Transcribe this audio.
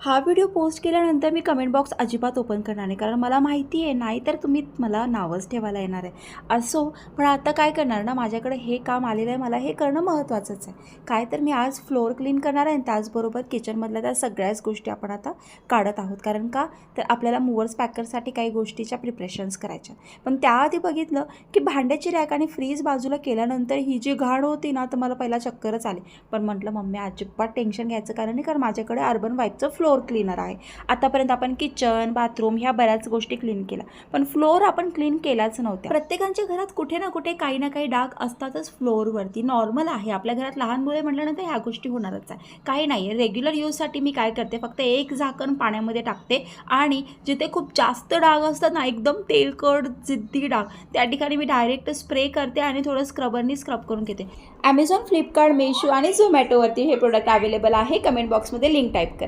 हा video post केल्यानंतर मी comment box अजिबात ओपन करणार नाही, कारण मला माहिती आहे नाहीतर तुम्ही मला नावच ठेवायला येणार आहे. असो, पण आता काय करणार ना, माझ्याकडे हे काम आलेलं आहे, मला हे करणं महत्त्वाचंच आहे. काय तर मी आज फ्लोअर क्लीन करणार आहे आणि त्याचबरोबर किचनमधल्या त्या सगळ्याच गोष्टी आपण आता काढत आहोत. कारण का तर आपल्याला मूव्हर्स पॅकरसाठी काही गोष्टीच्या प्रिपरेशन्स करायच्या. पण त्याआधी बघितलं की भांड्याची रॅक आणि फ्रीज बाजूला केल्यानंतर ही जी घाण होती ना, तर मला पहिला चक्करच आली. पण म्हटलं मम्मी अजिबात टेन्शन घ्यायचं कारण नाही, कारण माझ्याकडे अर्बन व्हाईटचं फ्लोअर क्लीनर आहे. आतापर्यंत आपण किचन, बाथरूम ह्या बऱ्याच गोष्टी क्लीन केल्या, पण फ्लोअर आपण क्लीन केल्याच नव्हत्या. प्रत्येकाच्या घरात कुठे ना कुठे काही ना काही डाग असतातच फ्लोअरवरती, नॉर्मल आहे. आपल्या घरात लहान मुले म्हटल्यानंतर ह्या गोष्टी होणारच आहे. काही नाही आहे. रेग्युलर यूजसाठी मी काय करते, फक्त एक झाकण पाण्यामध्ये टाकते आणि जिथे खूप जास्त डाग असतात ना, एकदम तेलकट जिद्दी डाग, त्या ठिकाणी मी डायरेक्ट स्प्रे करते आणि थोडं स्क्रबरनी स्क्रब करून घेते. ॲमेझॉन, फ्लिपकार्ट, मेशो आणि झोमॅटोवरती हे प्रोडक्ट अवेलेबल आहे. कमेंट बॉक्समध्ये लिंक टाईप करा.